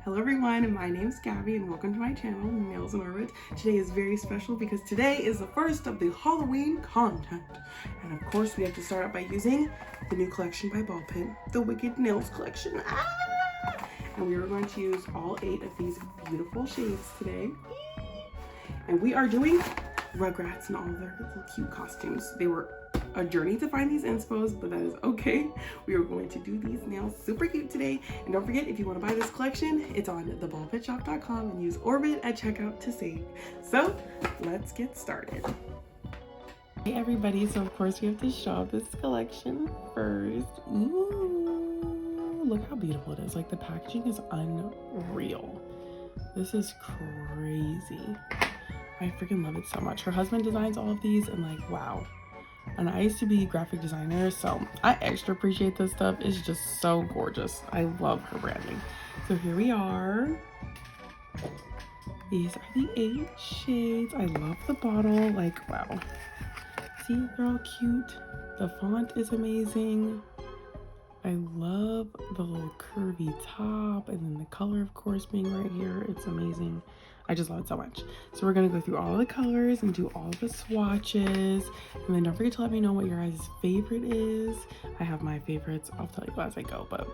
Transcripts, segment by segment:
Hello everyone, my name is Gabby and welcome to my channel, Nails and Orbits. Today is very special because today is the first of the Halloween content. And of course we have to start out by using the new collection by BALLPIT, the Wicked Nails collection. And we are going to use all 8 of these beautiful shades today. And we are doing Rugrats and all of their little cute costumes. They were a journey to find these inspos, but that is okay. We are going to do these nails super cute today. And don't forget, if you want to buy this collection, it's on theballpitshop.com and use Orbit at checkout to save. So let's get started. Hey everybody, so of course we have to shop this collection first. Ooh, look how beautiful it is. Like the packaging is unreal. This is crazy. I freaking love it so much. Her husband designs all of these and like, wow. And I used to be a graphic designer, so I extra appreciate this stuff. It's just so gorgeous. I love her branding. So here we are. These are the 8 shades. I love the bottle. Like, wow. See, they're all cute. The font is amazing. I love the little curvy top, and then the color, of course, being right here. It's amazing. I just love it so much. So we're gonna go through all the colors and do all the swatches, and then don't forget to let me know what your guys' favorite is. I have my favorites. I'll tell you as I go, but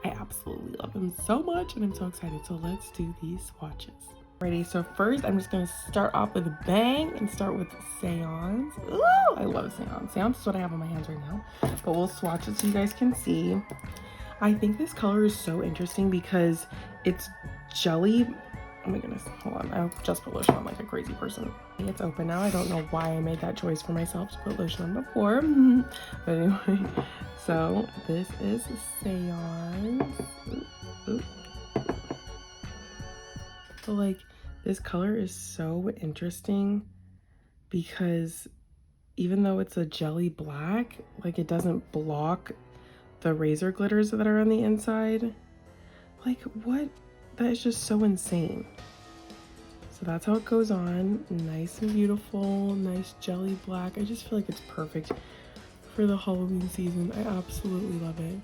I absolutely love them so much, and I'm so excited. So let's do these swatches. Alrighty, so first I'm just gonna start off with a bang and start with Seance. Ooh, I love Seance. Seance is what I have on my hands right now, but we'll swatch it so you guys can see. I think this color is so interesting because it's jelly. Oh my goodness, hold on, I just put lotion on like a crazy person. It's open now. I don't know why I made that choice for myself to put lotion on before. But anyway, so this is Seance. Ooh. So like, this color is so interesting because even though it's a jelly black, like it doesn't block the razor glitters that are on the inside. Like what? That is just so insane. So that's how it goes on. Nice and beautiful, nice jelly black. I just feel like it's perfect for the Halloween season. I absolutely love it.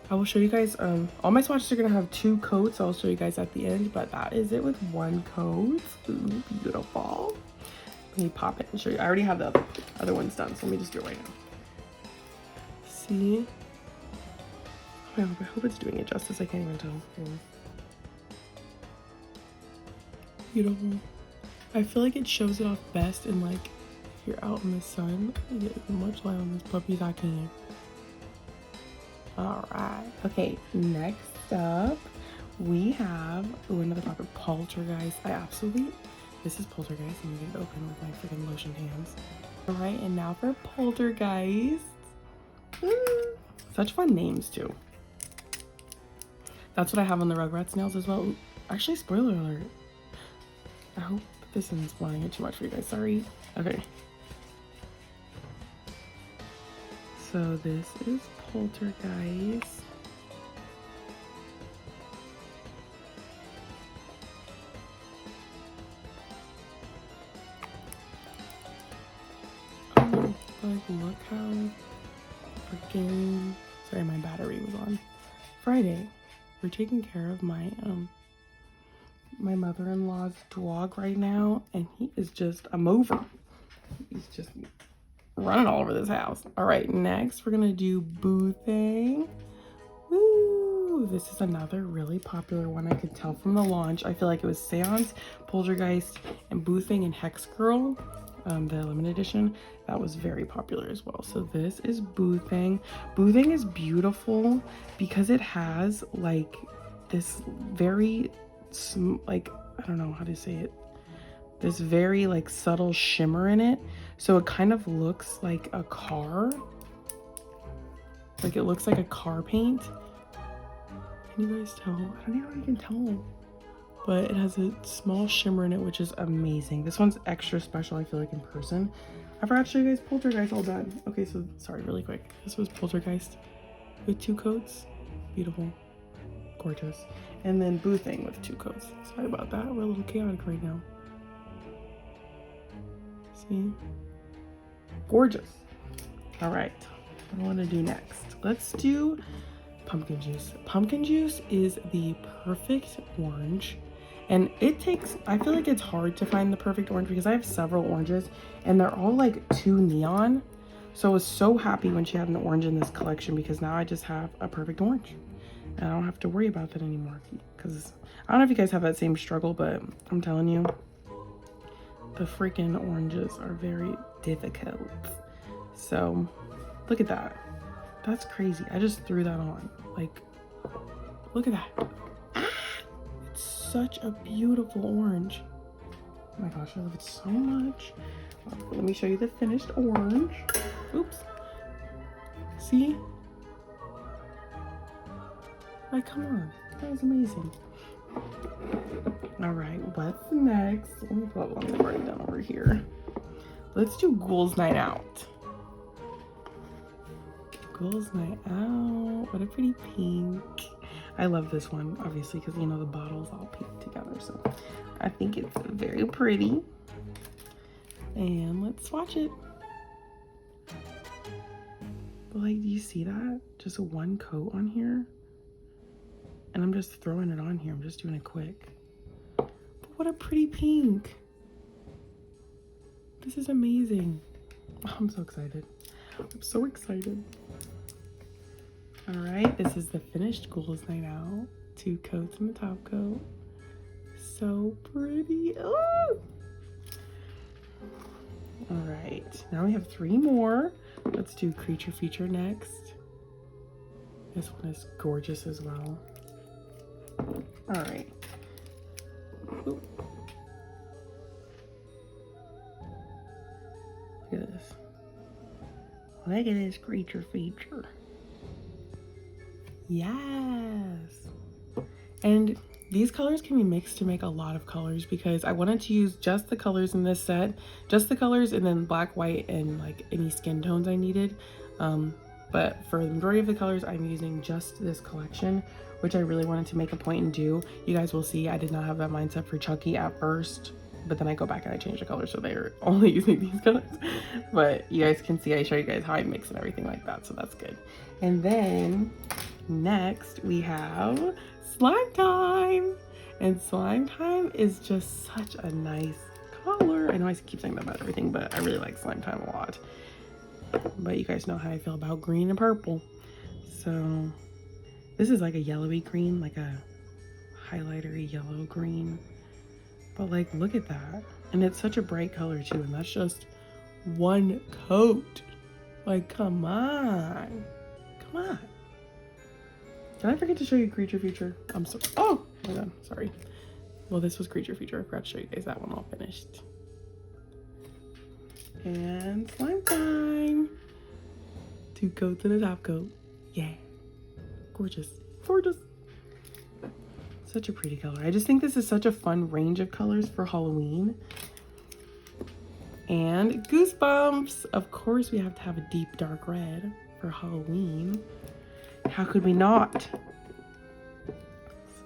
I will show you guys, all my swatches are gonna have 2 coats. I'll show you guys at the end, but that is it with 1 coat. Ooh, beautiful. Let me pop it and show you. I already have the other ones done, so let me just do it right now. See? I hope it's doing it justice. I can't even tell. Beautiful. I feel like it shows it off best in like, if you're out in the sun. I get as much light on this puppy as I can. All right, okay, next up we have another puppet, Poltergeist. This is Poltergeist. I'm gonna get it open with my freaking lotion hands. All right, and now for Poltergeist. Such fun names too. That's what I have on the Rugrats nails as well. Actually, spoiler alert. I hope this isn't spoiling it too much for you guys, sorry. Okay. So this is Poltergeist. Oh, like look how freaking, sorry, my battery was on. Friday, we're taking care of my my mother-in-law's dog right now, and he is just a mover. He's just running all over this house. All right, next we're gonna do Boo Thing. Woo! This is another really popular one. I could tell from the launch. I feel like it was Seance, Poltergeist, and Boo Thing and Hex Girl, the limited edition. That was very popular as well. So this is Boo Thing. Boo Thing is beautiful because it has like this very like, I don't know how to say it, this very like subtle shimmer in it, so it kind of looks like a car, like it looks like a car paint. Can you guys tell? I don't know if you can tell, but it has a small shimmer in it, which is amazing. This one's extra special, I feel like, in person. I forgot to show you guys Poltergeist all done. Okay, so sorry, really quick, this was Poltergeist with 2 coats. Beautiful, gorgeous. And then Boo Thing with 2 coats. Sorry about that, we're a little chaotic right now. See? Gorgeous. All right, what do I want to do next? Let's do pumpkin juice. Pumpkin juice is the perfect orange. And it takes, I feel like it's hard to find the perfect orange because I have several oranges and they're all like too neon. So I was so happy when she had an orange in this collection because now I just have a perfect orange. And I don't have to worry about that anymore because I don't know if you guys have that same struggle, but I'm telling you, the freaking oranges are very difficult. So look at that. That's crazy. I just threw that on. Like, look at that. Ah, it's such a beautiful orange. Oh my gosh, I love it so much. Let me show you the finished orange. Oops. See? Like, come on. That was amazing. All right, what's next? Let me pull up ones I've already done over here. Let's do Ghouls Night Out. Ghouls Night Out. What a pretty pink. I love this one, obviously, because, you know, the bottle's all pink together. So I think it's very pretty. And let's swatch it. But, like, do you see that? Just one coat on here. And I'm just throwing it on here. I'm just doing it quick. But what a pretty pink. This is amazing. Oh, I'm so excited. I'm so excited. All right, this is the finished Ghouls Night Out. 2 coats in the top coat. So pretty. Oh! All right, now we have 3 more. Let's do Creature Feature next. This one is gorgeous as well. All right. Ooh. Look at this. Look at this Creature Feature. Yes. And these colors can be mixed to make a lot of colors because I wanted to use just the colors in this set, just the colors, and then black, white, and like any skin tones I needed. But for the majority of the colors, I'm using just this collection, which I really wanted to make a point and do. You guys will see I did not have that mindset for Chucky at first, but then I go back and I change the colors so they're only using these colors. But you guys can see I show you guys how I mix and everything like that, so that's good. And then next we have Slime Time. And Slime Time is just such a nice color. I know I keep saying that about everything, but I really like Slime Time a lot. But you guys know how I feel about green and purple. So this is like a yellowy green, like a highlightery yellow green. But like, look at that. And it's such a bright color too. And that's just one coat. Like, come on. Come on. Did I forget to show you Creature Feature? I'm so, oh my god, sorry. Well, this was Creature Feature. I forgot to show you guys that one all finished. And Slime Time. 2 coats and a top coat. Yeah. Gorgeous. Gorgeous. Such a pretty color. I just think this is such a fun range of colors for Halloween. And Goosebumps. Of course, we have to have a deep dark red for Halloween. How could we not? So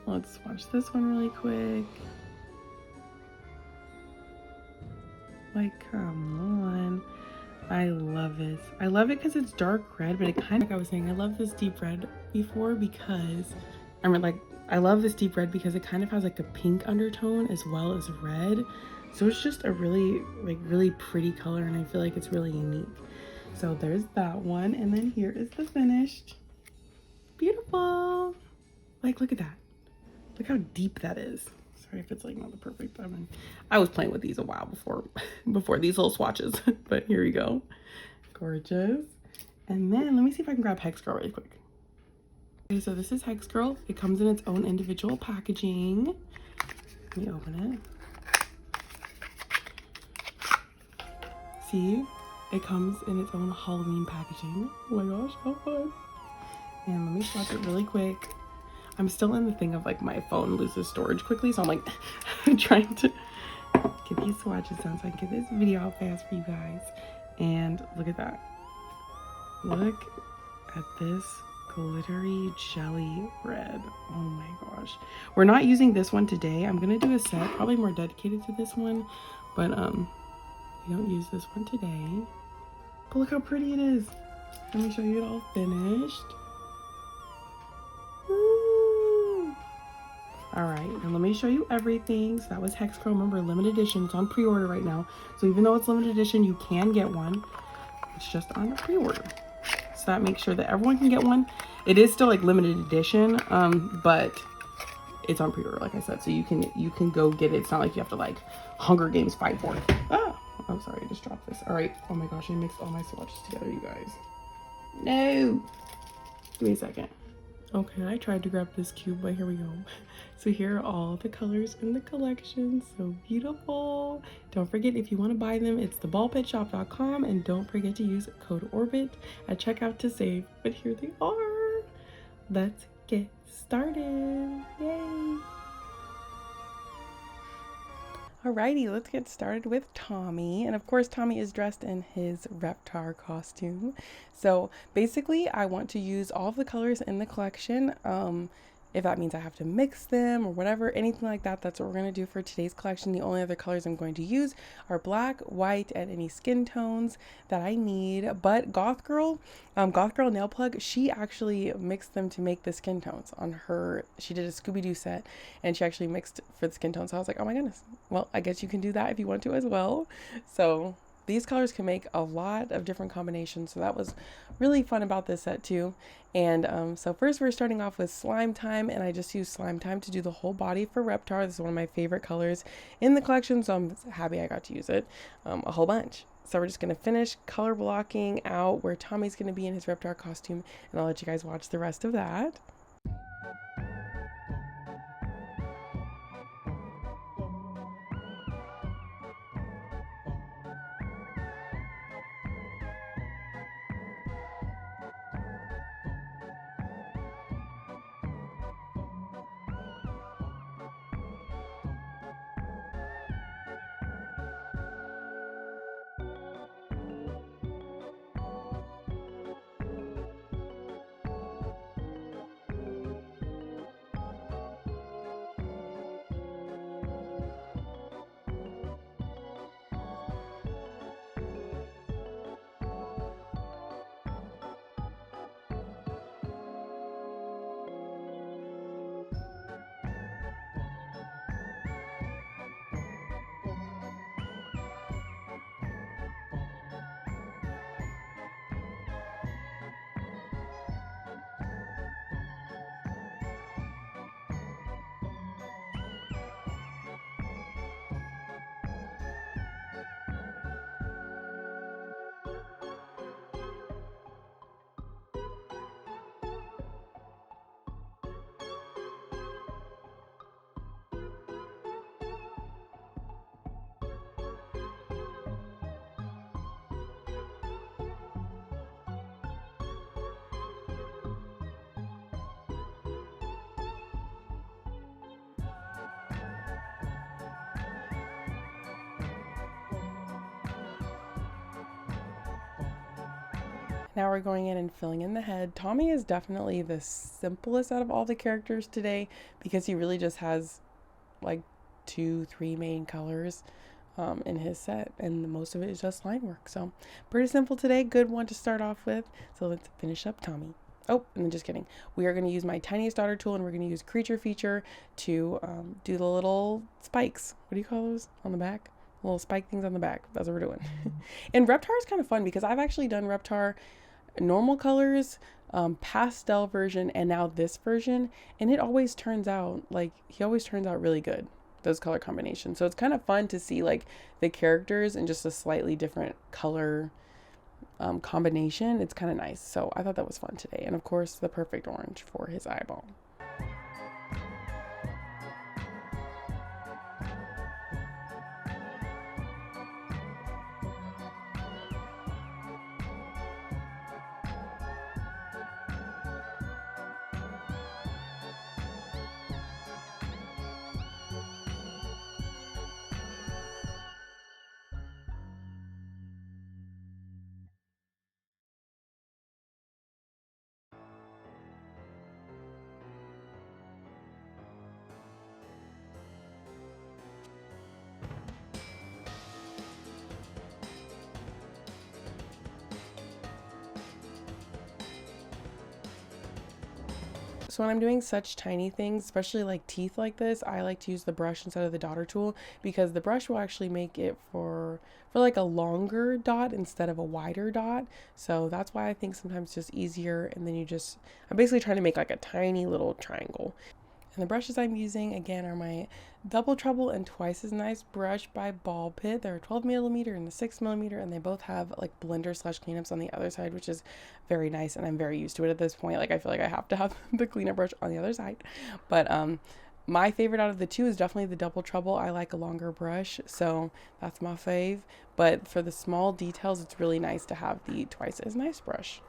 let's watch this one really quick. Like, come on. I love this. I love it because it's dark red, but it kind of, like I was saying, I love this deep red before because, I love this deep red because it kind of has like a pink undertone as well as red. So it's just a really, really pretty color, and I feel like it's really unique. So there's that one, and then here is the finished. Beautiful. Like, look at that. Look how deep that is. Sorry if it's like not the perfect. I was playing with these a while before these little swatches, but here we go. Gorgeous. And then let me see if I can grab Hex Girl really quick. Okay, so this is Hex Girl. It comes in its own individual packaging. Let me open it. See, it comes in its own Halloween packaging. Oh my gosh, how fun. And let me swatch it really quick. I'm still in the thing of like my phone loses storage quickly, so I'm like trying to get these swatches done so I can get this video out fast for you guys. And look at that. Look at this glittery jelly red. Oh my gosh. We're not using this one today. I'm gonna do a set probably more dedicated to this one, but we don't use this one today. But look how pretty it is. Let me show you it all finished. All right, and let me show you everything. So that was Hex Girl. Remember, limited edition. It's on pre-order right now. So even though it's limited edition, you can get one. It's just on pre-order. So that makes sure that everyone can get one. It is still like limited edition, but it's on pre-order, like I said. So you can go get it. It's not like you have to like Hunger Games fight for it. Ah, I'm sorry, I just dropped this. All right. Oh my gosh, I mixed all my swatches together, you guys. No. Give me a second. Okay, I tried to grab this cube, but here we go. So here are all the colors in the collection. So beautiful. Don't forget, if you want to buy them, it's theballpitshop.com, and don't forget to use code ORBIT at checkout to save. But here they are. Let's get started. Yay. Alrighty, let's get started with Tommy. And of course, Tommy is dressed in his Reptar costume. So basically, I want to use all of the colors in the collection. If that means I have to mix them or whatever, anything like that, that's what we're going to do for today's collection. The only other colors I'm going to use are black, white, and any skin tones that I need. But Goth Girl Nail Plug, she actually mixed them to make the skin tones on her. She did a Scooby-Doo set and she actually mixed for the skin tones. So I was like, oh my goodness. Well, I guess you can do that if you want to as well. So these colors can make a lot of different combinations. So that was really fun about this set too. And so first we're starting off with Slime Time, and I just used Slime Time to do the whole body for Reptar. This is one of my favorite colors in the collection, so I'm happy I got to use it a whole bunch. So we're just going to finish color blocking out where Tommy's going to be in his Reptar costume, and I'll let you guys watch the rest of that. Now we're going in and filling in the head. Tommy is definitely the simplest out of all the characters today because he really just has like 2-3 main colors in his set, and most of it is just line work. So pretty simple today. Good one to start off with. So let's finish up Tommy. Oh, and then just kidding. We are going to use my tiniest daughter tool, and we're going to use creature feature to do the little spikes. What do you call those on the back? Little spike things on the back. That's what we're doing. And Reptar is kind of fun because I've actually done Reptar normal colors, pastel version, and now this version, and it always turns out like he always turns out really good, those color combinations. So it's kind of fun to see like the characters in just a slightly different color combination. It's kind of nice. So I thought that was fun today, and of course the perfect orange for his eyeball. So when I'm doing such tiny things, especially like teeth like this, I like to use the brush instead of the daughter tool, because the brush will actually make it for like a longer dot instead of a wider dot. So that's why I think sometimes it's just easier. And then I'm basically trying to make like a tiny little triangle. And the brushes I'm using again are my Double Trouble and Twice as Nice brush by BALLPIT. They're a 12mm and a 6mm, and they both have like blender slash cleanups on the other side, which is very nice. And I'm very used to it at this point. Like I feel like I have to have the cleanup brush on the other side. But my favorite out of the two is definitely the Double Trouble. I like a longer brush, so that's my fave. But for the small details, it's really nice to have the Twice as Nice brush.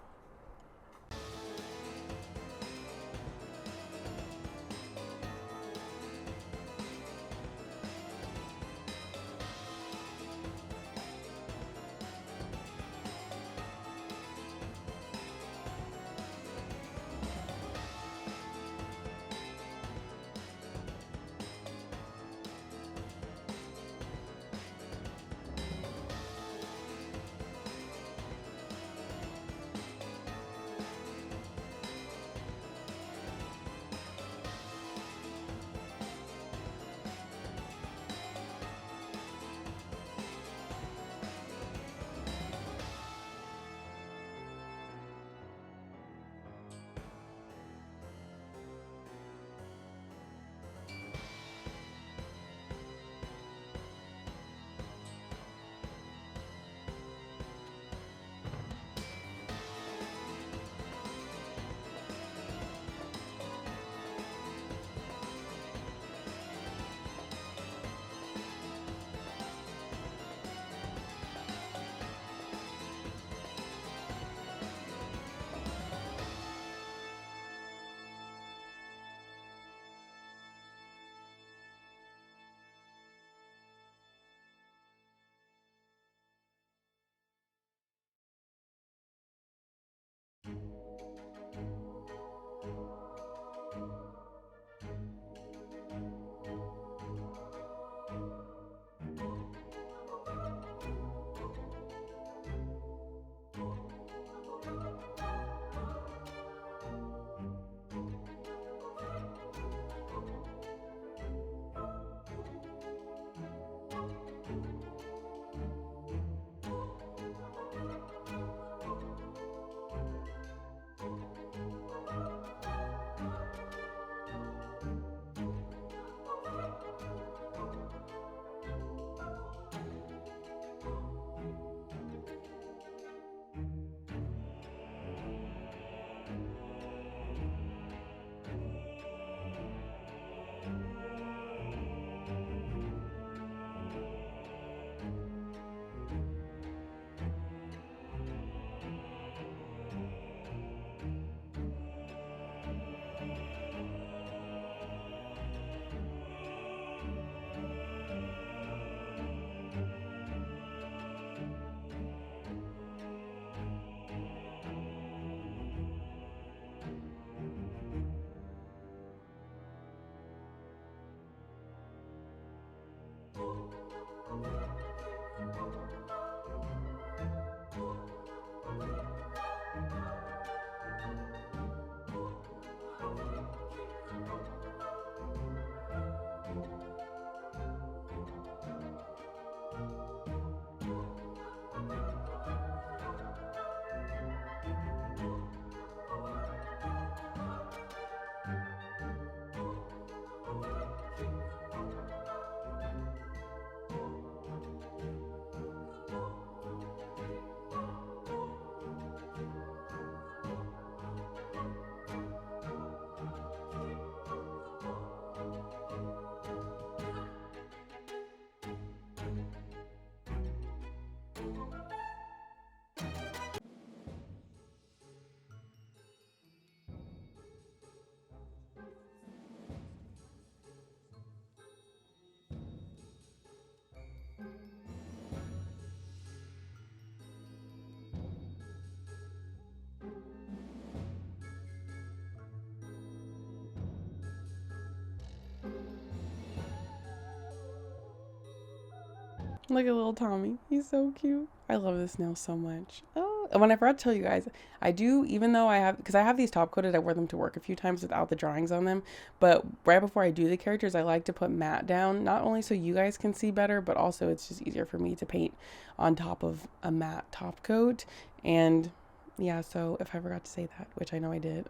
Look at little Tommy. He's so cute. I love this nail so much. Oh, when I forgot to tell you guys, I do, even though I have, because I have these top coated, I wear them to work a few times without the drawings on them. But right before I do the characters, I like to put matte down, not only so you guys can see better, but also it's just easier for me to paint on top of a matte top coat. And yeah, so if I forgot to say that, which I know I did,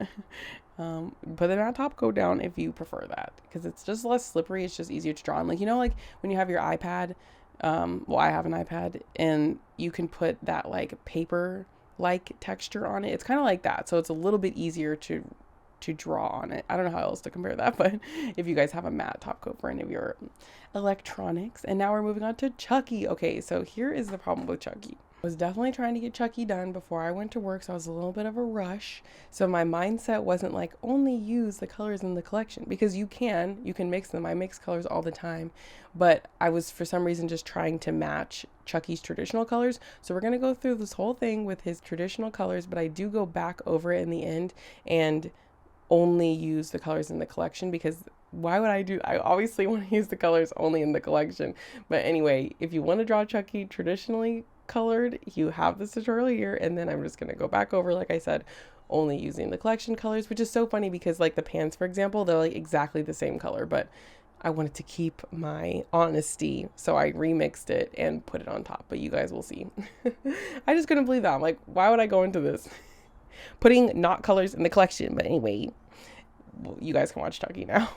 put the matte top coat down if you prefer that, because it's just less slippery. It's just easier to draw on. Like, you know, like when you have your iPad, well, I have an iPad, and you can put that like paper like texture on it. It's kind of like that, so it's a little bit easier to draw on it. I don't know how else to compare that, but if you guys have a matte top coat for any of your electronics. And now we're moving on to Chucky. Okay, so here is the problem with Chucky. I was definitely trying to get Chucky done before I went to work, so I was a little bit of a rush. So my mindset wasn't like only use the colors in the collection, because you can mix them. I mix colors all the time, but I was for some reason just trying to match Chucky's traditional colors. So we're gonna go through this whole thing with his traditional colors, but I do go back over it in the end and only use the colors in the collection, because why would I obviously want to use the colors only in the collection. But anyway, if you want to draw Chucky traditionally colored, you have this tutorial here, and then I'm just going to go back over, like I said, only using the collection colors, which is so funny because like the pants, for example, they're like exactly the same color, but I wanted to keep my honesty, so I remixed it and put it on top, but you guys will see. I just couldn't believe that. I'm like, why would I go into this? Putting not colors in the collection. But anyway, you guys can watch Chucky now.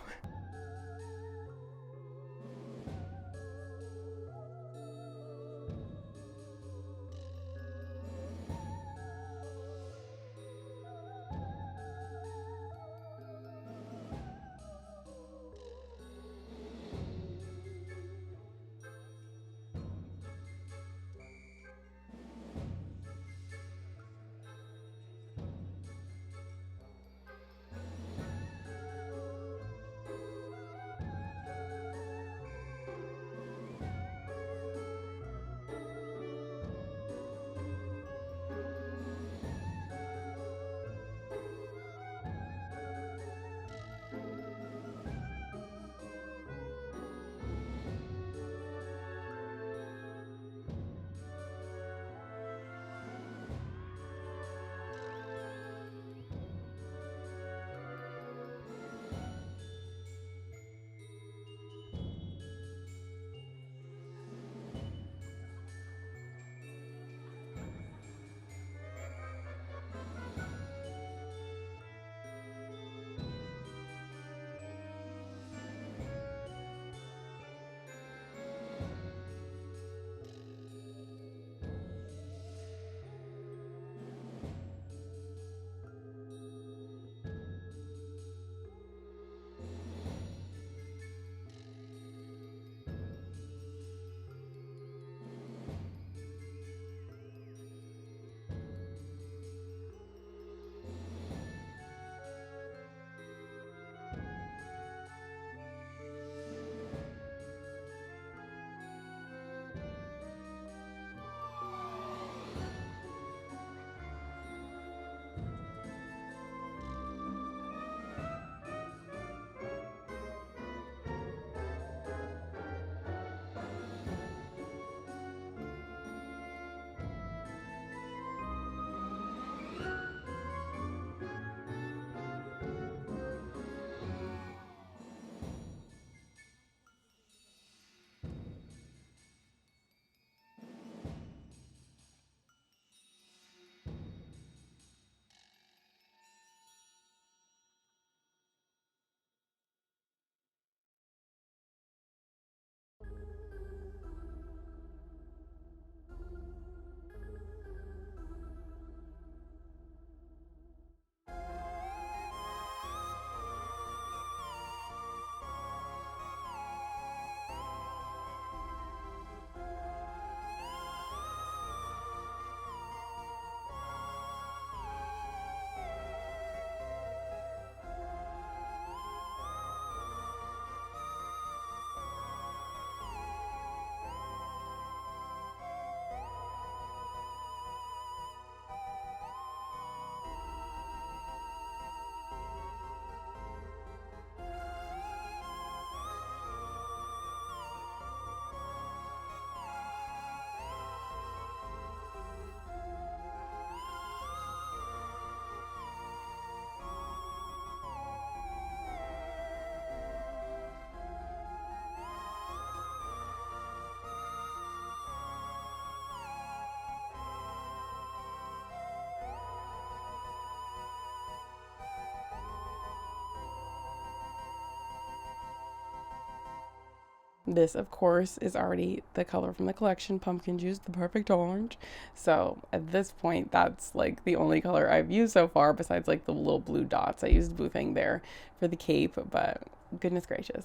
This, of course, is already the color from the collection, pumpkin juice, the perfect orange. So at this point, that's like the only color I've used so far, besides like the little blue dots. I used blue thing there for the cape, but goodness gracious,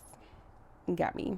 got me.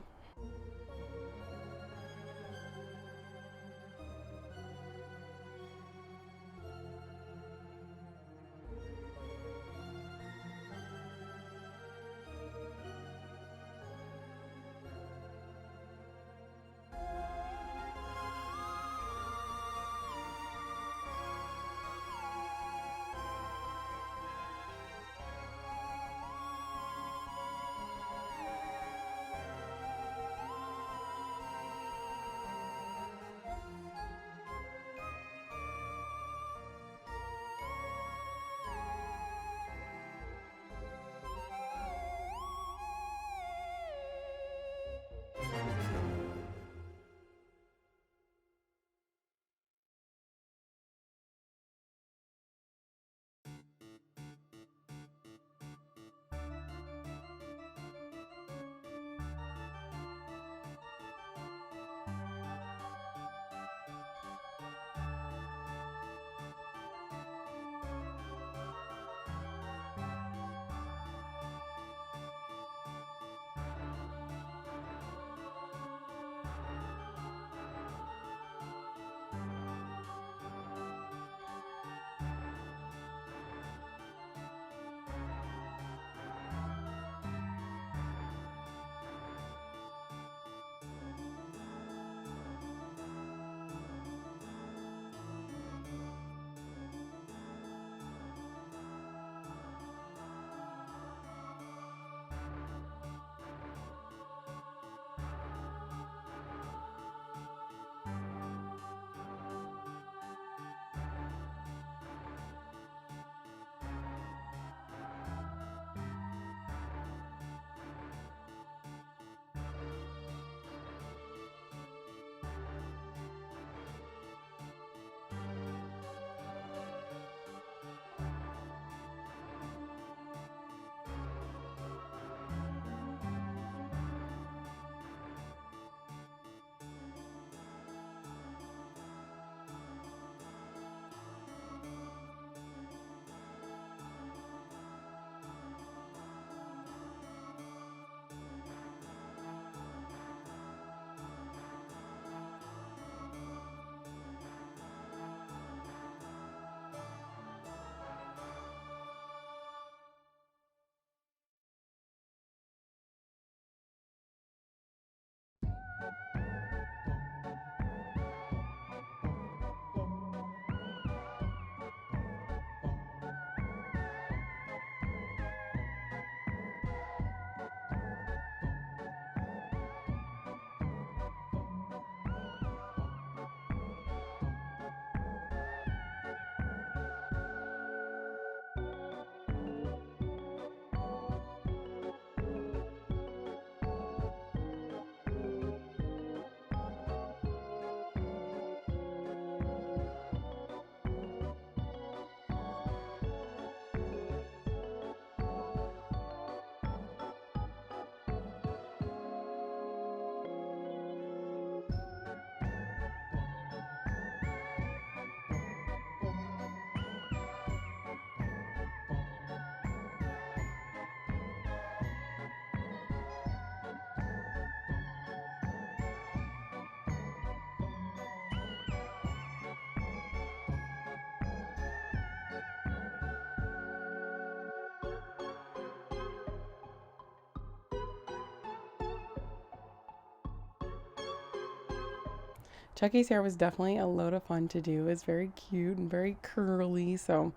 Chucky's hair was definitely a load of fun to do. It's very cute and very curly, so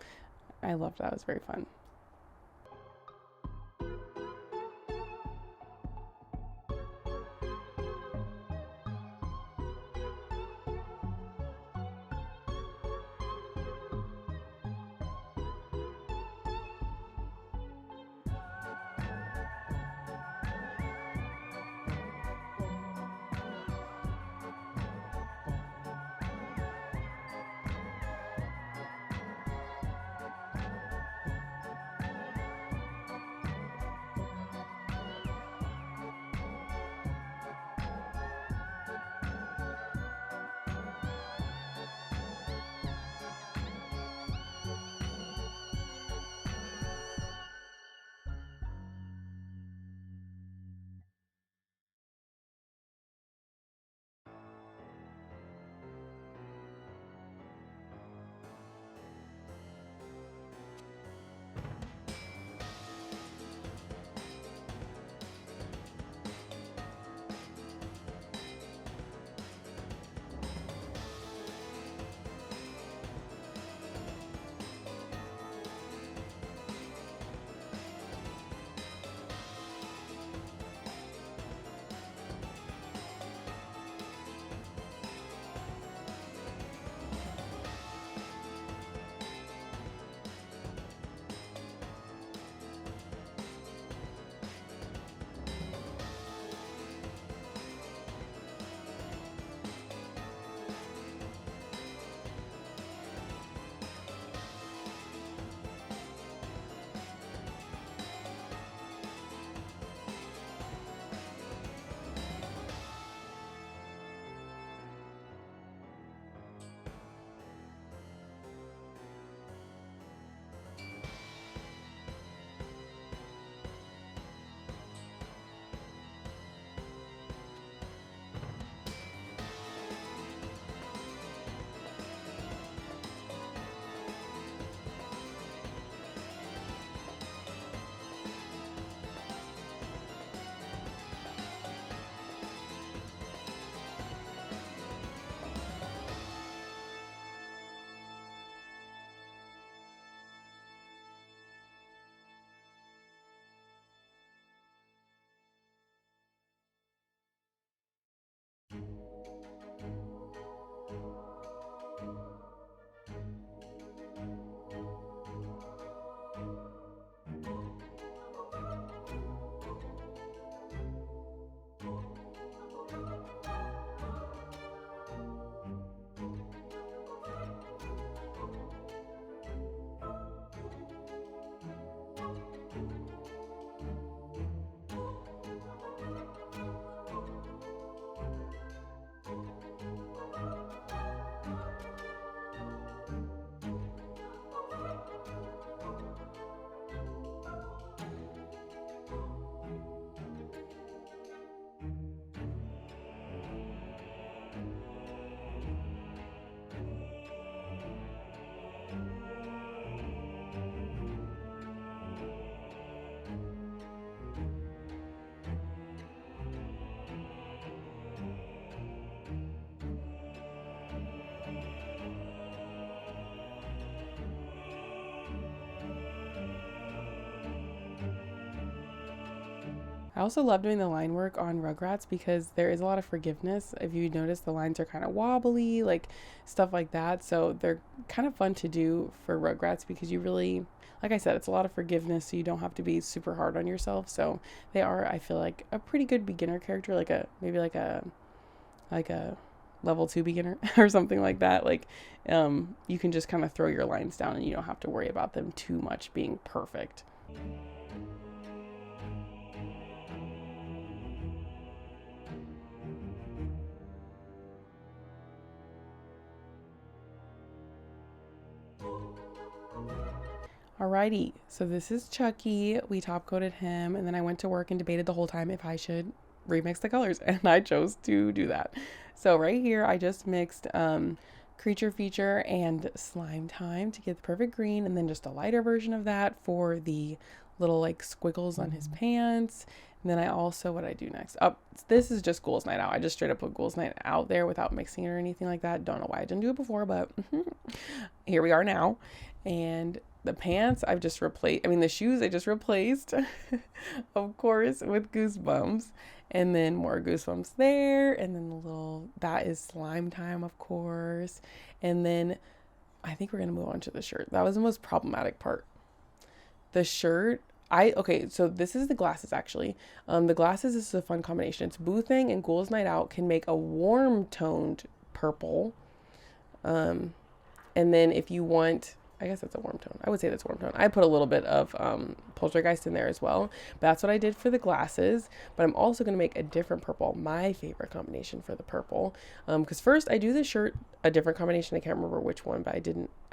I loved that. It was very fun. also love doing the line work on Rugrats because there is a lot of forgiveness. If you notice, the lines are kind of wobbly, like stuff like that. So they're kind of fun to do for Rugrats because you really, like I said, it's a lot of forgiveness, so you don't have to be super hard on yourself. So they are, I feel like, a pretty good beginner character, like a maybe like a level 2 beginner or something like that. Like you can just kind of throw your lines down and you don't have to worry about them too much being perfect. Alrighty, so this is Chucky. We top coated him, and then I went to work and debated the whole time if I should remix the colors, and I chose to do that. So right here, I just mixed Creature Feature and Slime Time to get the perfect green, and then just a lighter version of that for the little like squiggles on his pants. And then I also, what I do next? This is just Ghouls Night Out. I just straight up put Ghouls Night Out there without mixing it or anything like that. Don't know why I didn't do it before, but here we are now. And the pants I've just replaced, the shoes I just replaced, of course, with Goosebumps. And then more Goosebumps there. And then that is Slime Time, of course. And then I think we're going to move on to the shirt. That was the most problematic part. The shirt, okay, so this is the glasses actually. The glasses is a fun combination. It's Boo Thing and Ghouls Night Out can make a warm toned purple. And then if you want, I guess that's a warm tone. I would say that's warm tone. I put a little bit of Poltergeist in there as well. But that's what I did for the glasses. But I'm also going to make a different purple. My favorite combination for the purple. Because first I do the shirt, a different combination. I can't remember which one, but I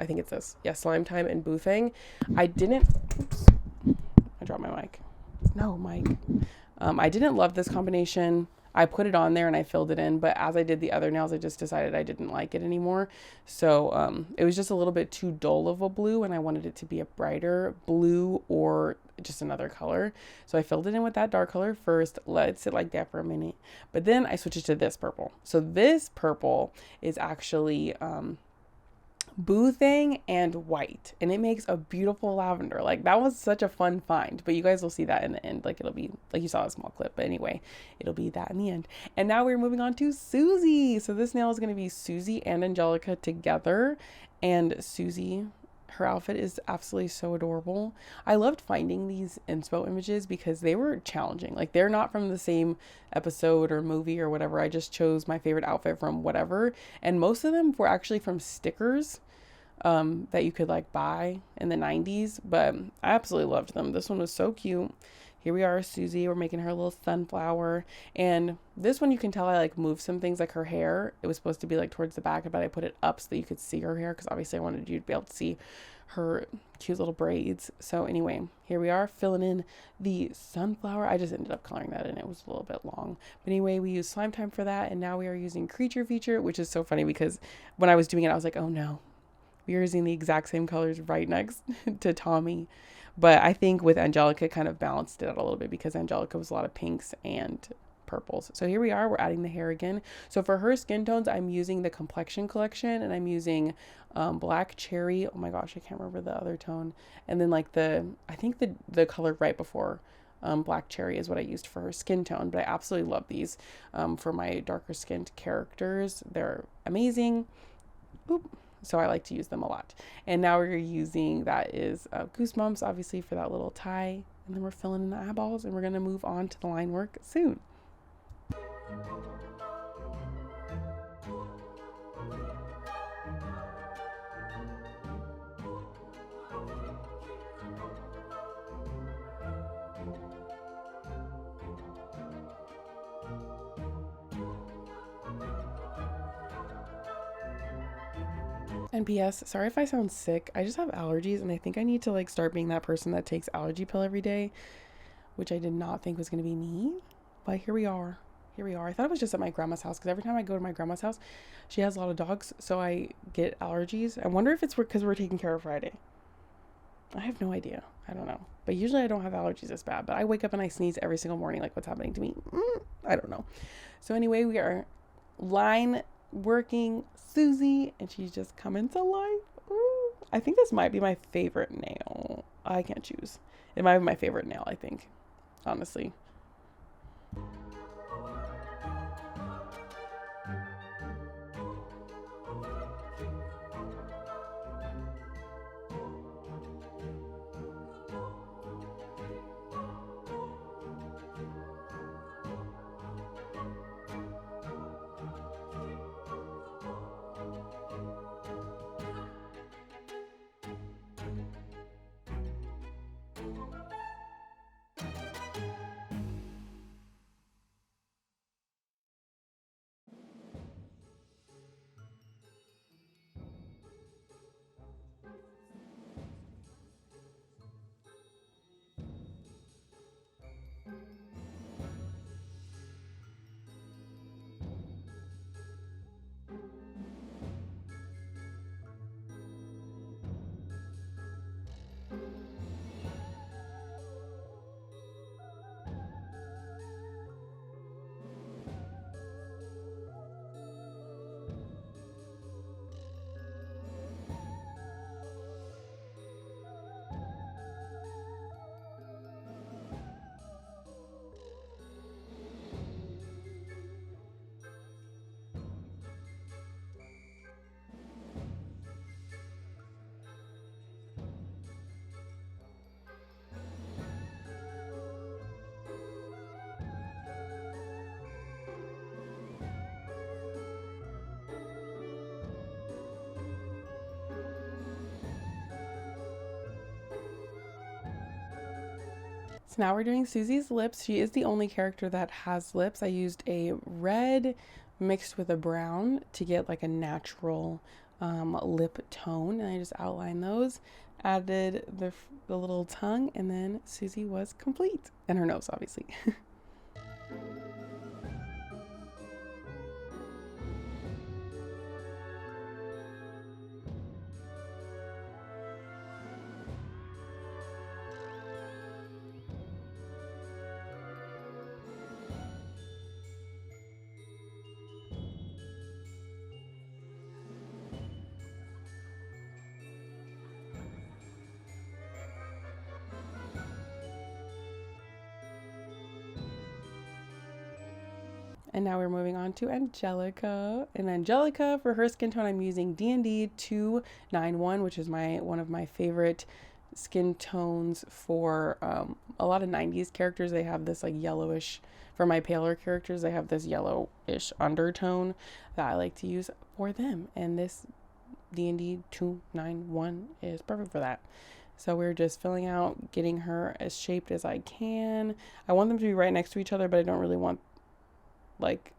think it's this. Yeah, Slime Time and Boo Thing. Oops. I dropped my mic. No, mic. I didn't love this combination. I put it on there and I filled it in, but as I did the other nails, I just decided I didn't like it anymore. So it was just a little bit too dull of a blue, and I wanted it to be a brighter blue or just another color. So I filled it in with that dark color first, let it sit like that for a minute, but then I switched it to this purple. So this purple is actually Boo Thing and white, and it makes a beautiful lavender. Like, that was such a fun find, but you guys will see that in the end. Like, it'll be like you saw a small clip, but anyway, it'll be that in the end. And now we're moving on to Susie. So this nail is going to be Susie and Angelica together, and Susie, her outfit is absolutely so adorable. I loved finding these inspo images because they were challenging. Like, they're not from the same episode or movie or whatever. I just chose my favorite outfit from whatever, and most of them were actually from stickers that you could like buy in the 90s, but I absolutely loved them. This one was so cute. Here we are, Susie. We're making her a little sunflower, and this one you can tell I like moved some things, like her hair. It was supposed to be like towards the back, but I put it up so that you could see her hair, because obviously I wanted you to be able to see her cute little braids. So anyway, here we are filling in the sunflower. I just ended up coloring that in. It was a little bit long, but anyway, we used Slime Time for that, and now we are using Creature Feature, which is so funny because when I was doing it, I was like, oh no, we are using the exact same colors right next to Tommy. But I think with Angelica kind of balanced it out a little bit because Angelica was a lot of pinks and purples. So here we are, we're adding the hair again. So for her skin tones, I'm using the Complexion collection, and I'm using Black Cherry. Oh my gosh, I can't remember the other tone. And then like I think the color right before Black Cherry is what I used for her skin tone. But I absolutely love these for my darker skinned characters. They're amazing. Oop. So I like to use them a lot. And now we're using, that is Goosebumps, obviously, for that little tie. And then we're filling in the eyeballs, and we're going to move on to the line work soon. And P.S., sorry if I sound sick. I just have allergies, and I think I need to like start being that person that takes allergy pill every day, which I did not think was going to be me. But here we are. Here we are. I thought it was just at my grandma's house, because every time I go to my grandma's house, she has a lot of dogs, so I get allergies. I wonder if it's because we're taking care of Friday. I have no idea. I don't know. But usually I don't have allergies this bad, but I wake up and I sneeze every single morning. Like, what's happening to me? I don't know. So anyway, we are line working Susie, and she's just coming to life. Ooh. I think this might be my favorite nail. I can't choose. It might be my favorite nail, I think, honestly. So now we're doing Susie's lips. She is the only character that has lips. I used a red mixed with a brown to get like a natural lip tone, and I just outlined those, added the little tongue, and then Susie was complete, and her nose obviously. And now we're moving on to Angelica. And Angelica, for her skin tone, I'm using D&D 291, which is one of my favorite skin tones for a lot of 90s characters. They have this like yellowish, for my paler characters, they have this yellowish undertone that I like to use for them. And this D&D 291 is perfect for that. So we're just filling out, getting her as shaped as I can. I want them to be right next to each other, but I don't really want, like,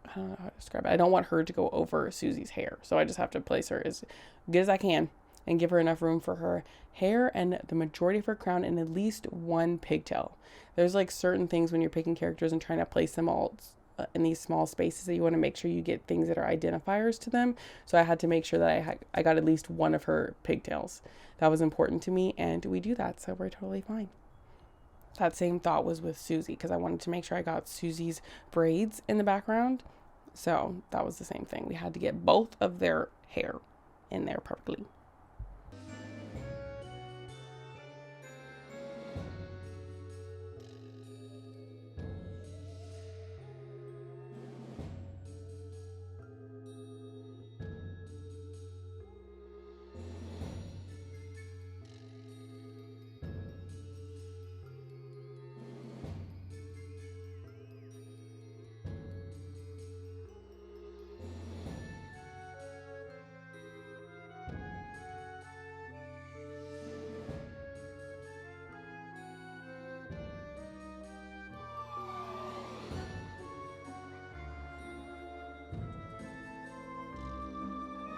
I don't know how to describe it. I don't want her to go over Susie's hair. So I just have to place her as good as I can and give her enough room for her hair and the majority of her crown and at least one pigtail. There's like certain things when you're picking characters and trying to place them all in these small spaces that you want to make sure you get things that are identifiers to them. So I had to make sure that I got at least one of her pigtails. That was important to me, and we do that, so we're totally fine. That same thought was with Susie because I wanted to make sure I got Susie's braids in the background. So that was the same thing. We had to get both of their hair in there perfectly.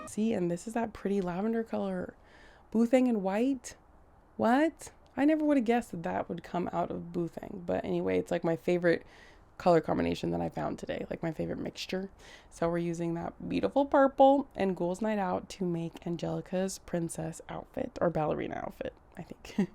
See, and this is that pretty lavender color. Boothang and white? What? I never would have guessed that that would come out of Boothang. But anyway, it's like my favorite color combination that I found today, like my favorite mixture. So we're using that beautiful purple and Ghouls Night Out to make Angelica's princess outfit, or ballerina outfit, I think.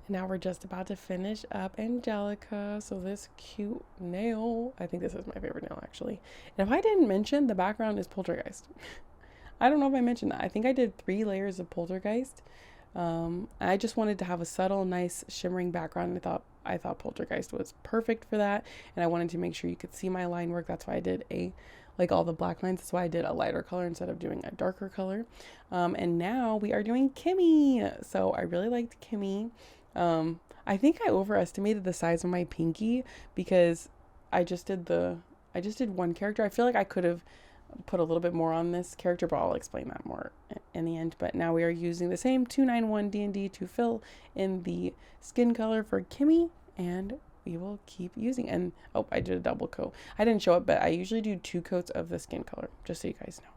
Now we're just about to finish up Angelica. So this cute nail, I think this is my favorite nail actually. And if I didn't mention, the background is Poltergeist. I don't know if I mentioned that. I think I did 3 layers of Poltergeist. I just wanted to have a subtle, nice, shimmering background. I thought Poltergeist was perfect for that, and I wanted to make sure you could see my line work. That's why I did like all the black lines. That's why I did a lighter color instead of doing a darker color. And now we are doing Kimi. So I really liked Kimi. I think I overestimated the size of my pinky because I just did one character. I feel like I could have put a little bit more on this character, but I'll explain that more in the end. But now we are using the same 291 D&D to fill in the skin color for Kimi, and we will keep using. And oh, I did a double coat. I didn't show it, but I usually do 2 coats of the skin color, just so you guys know.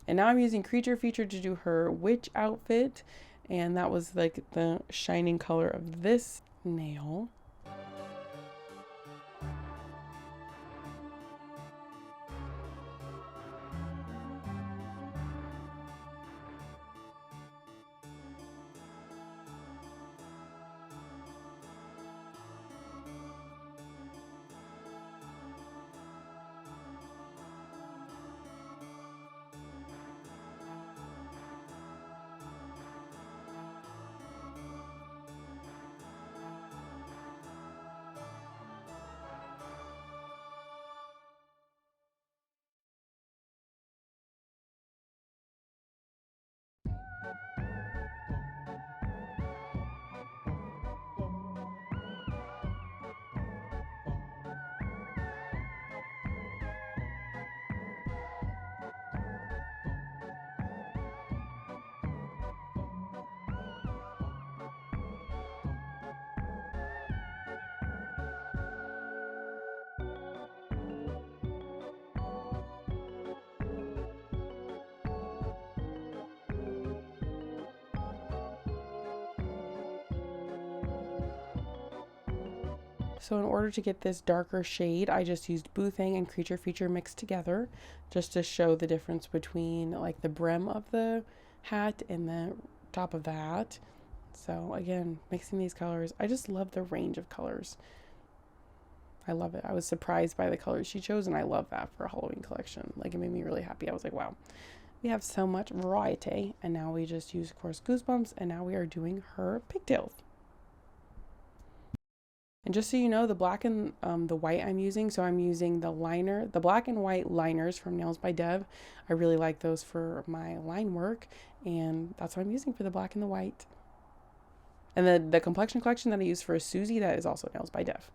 And now I'm using Creature Feature to do her witch outfit, and that was like the shining color of this nail. So in order to get this darker shade, I just used Boothang and Creature Feature mixed together just to show the difference between like the brim of the hat and the top of the hat. So again, mixing these colors. I just love the range of colors. I love it. I was surprised by the colors she chose, and I love that for a Halloween collection. Like, it made me really happy. I was like, wow, we have so much variety. And now we just use, of course, Goosebumps, and now we are doing her pigtails. And just so you know, the black and the white I'm using, so I'm using the black and white liners from Nails by Dev. I really like those for my line work, and that's what I'm using for the black and the white. And the complexion collection that I use for Susie, that is also Nails by Dev.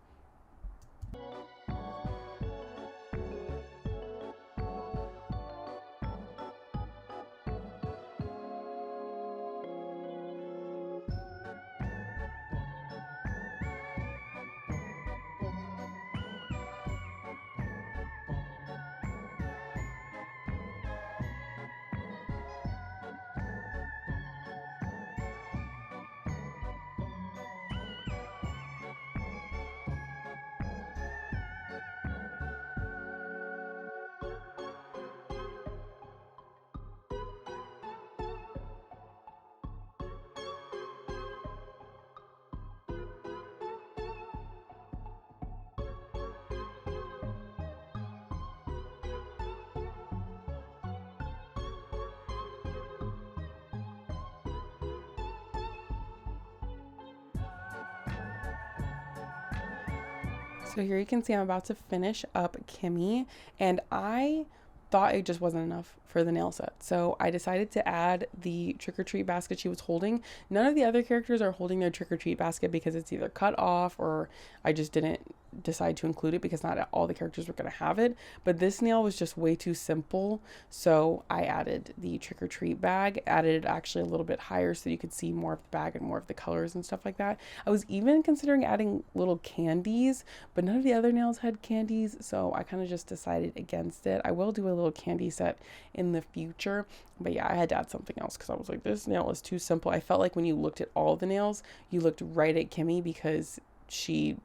So here you can see I'm about to finish up Kimi, and I thought it just wasn't enough for the nail set. So I decided to add the trick-or-treat basket she was holding. None of the other characters are holding their trick-or-treat basket because it's either cut off or I just didn't decide to include it because not all the characters were going to have it. But this nail was just way too simple, so I added the trick-or-treat bag, added it actually a little bit higher so you could see more of the bag and more of the colors and stuff like that. I was even considering adding little candies, but none of the other nails had candies, so I kind of just decided against it. I will do a little candy set in the future, but yeah, I had to add something else because I was like, this nail is too simple. I felt like when you looked at all the nails, you looked right at Kimi because she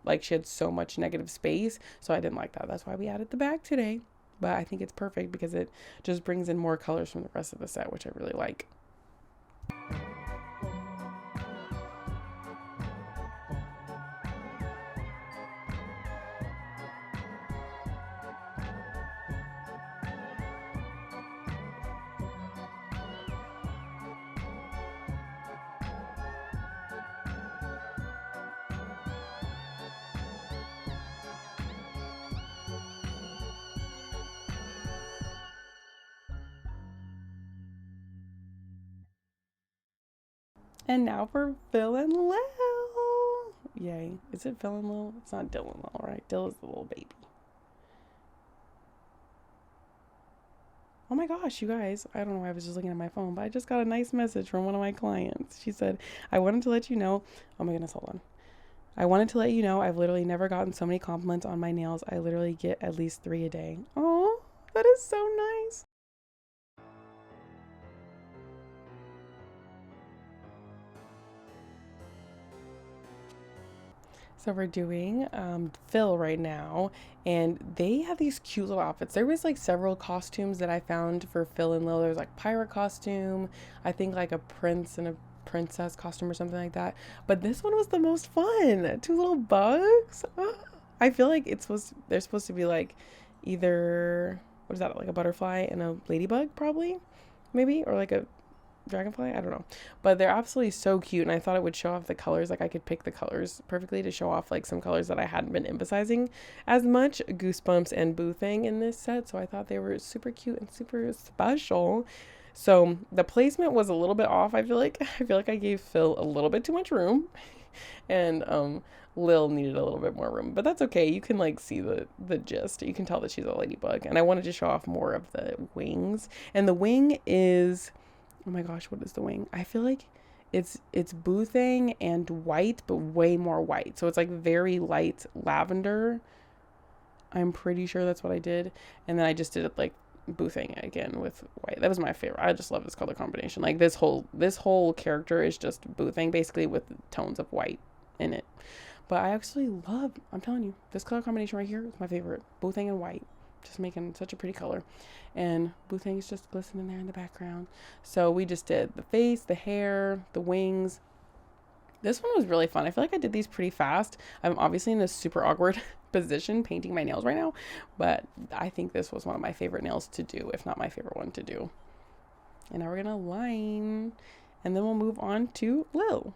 had so much negative space, so I didn't like that. That's why we added the bag today, but I think it's perfect because it just brings in more colors from the rest of the set, which I really like. And now for Phil and Lil. Yay. Is it Phil and Lil? It's not Dylan Lil, right? Dill is the little baby. Oh my gosh, you guys. I don't know why I was just looking at my phone, but I just got a nice message from one of my clients. She said, I wanted to let you know. Oh my goodness, hold on. I wanted to let you know I've literally never gotten so many compliments on my nails. I literally get at least 3 a day. Oh, that is so nice. So we're doing Phil right now, and they have these cute little outfits. There was like several costumes that I found for Phil and Lil. There's like pirate costume, I think like a prince and a princess costume or something like that. But this one was the most fun. 2 little bugs. I feel like they're supposed to be like either, what is that, like a butterfly and a ladybug probably, maybe, or like a dragonfly, I don't know, but they're absolutely so cute, and I thought it would show off the colors. Like I could pick the colors perfectly to show off like some colors that I hadn't been emphasizing as much, Goosebumps and Boo Thing, in this set. So I thought they were super cute and super special. So the placement was a little bit off. I feel like I gave Phil a little bit too much room, and Lil needed a little bit more room, but that's okay. You can like see the gist. You can tell that she's a ladybug, and I wanted to show off more of the wings. And the wing is, oh my gosh, what is the wing? I feel like it's Boo Thing and white, but way more white. So it's like very light lavender. I'm pretty sure that's what I did. And then I just did it like Boo Thing again with white. That was my favorite. I just love this color combination. Like this whole character is just Boo Thing basically with tones of white in it. But I actually love, I'm telling you, this color combination right here is my favorite. Boo Thing and white. Just making such a pretty color. And Boo Thing is just glistening there in the background. So we just did the face, the hair, the wings. This one was really fun. I feel like I did these pretty fast. I'm obviously in a super awkward position painting my nails right now, but I think this was one of my favorite nails to do, if not my favorite one to do. And now we're gonna line, and then we'll move on to Lil.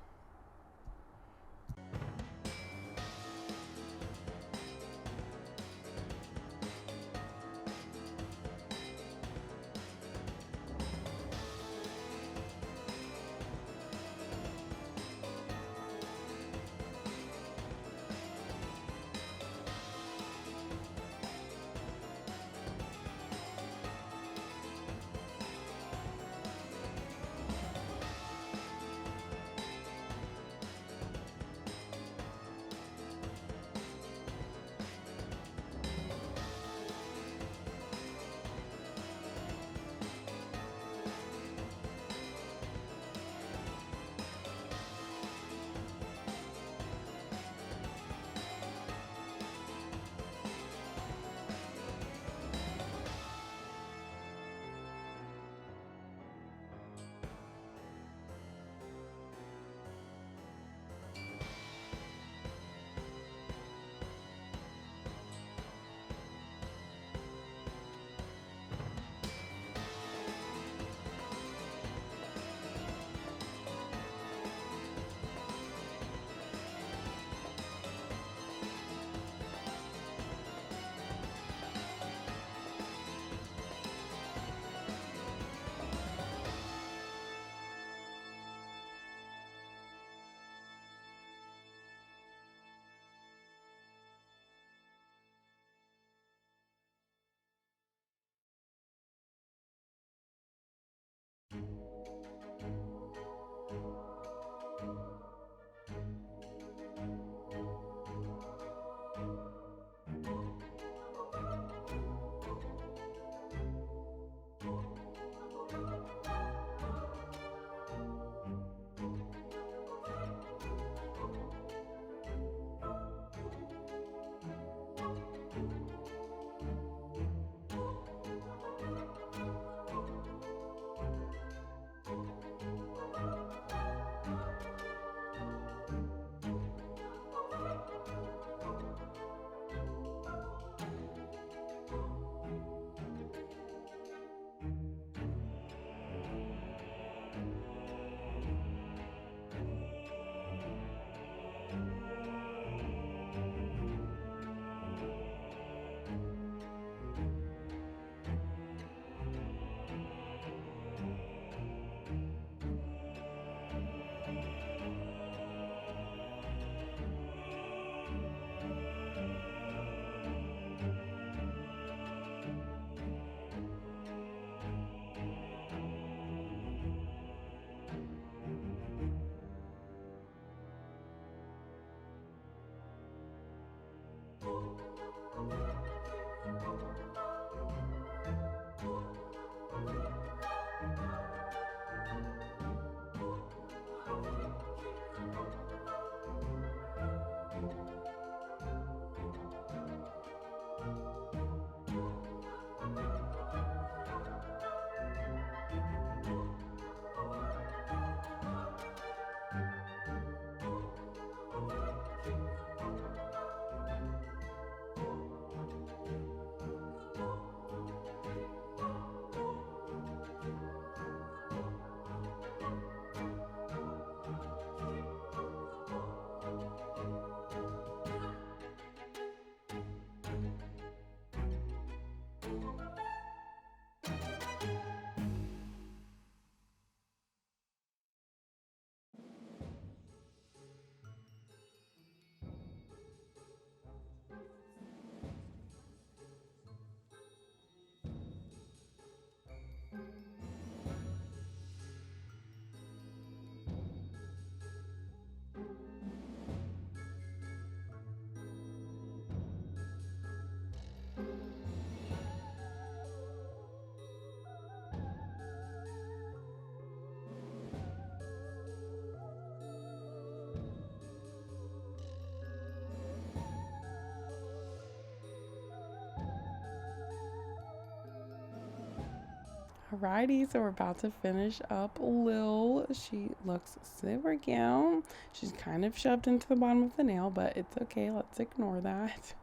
Alrighty, so we're about to finish up Lil. She looks super cute. She's kind of shoved into the bottom of the nail, but it's okay. Let's ignore that.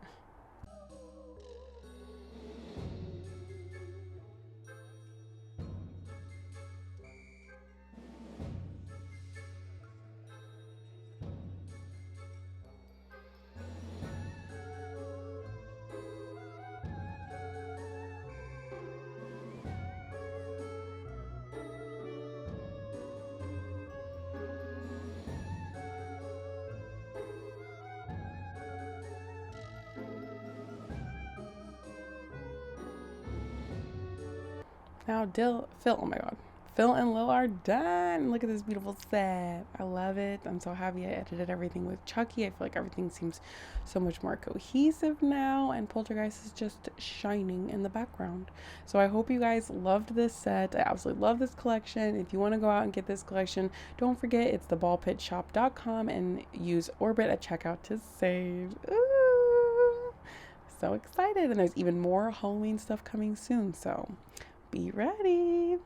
Now Phil, oh my god. Phil and Lil are done. Look at this beautiful set. I love it. I'm so happy I edited everything with Chucky. I feel like everything seems so much more cohesive now, and Poltergeist is just shining in the background. So I hope you guys loved this set. I absolutely love this collection. If you want to go out and get this collection, don't forget it's the ballpitshop.com and use Orbit at checkout to save. Ooh, so excited. And there's even more Halloween stuff coming soon, so be ready.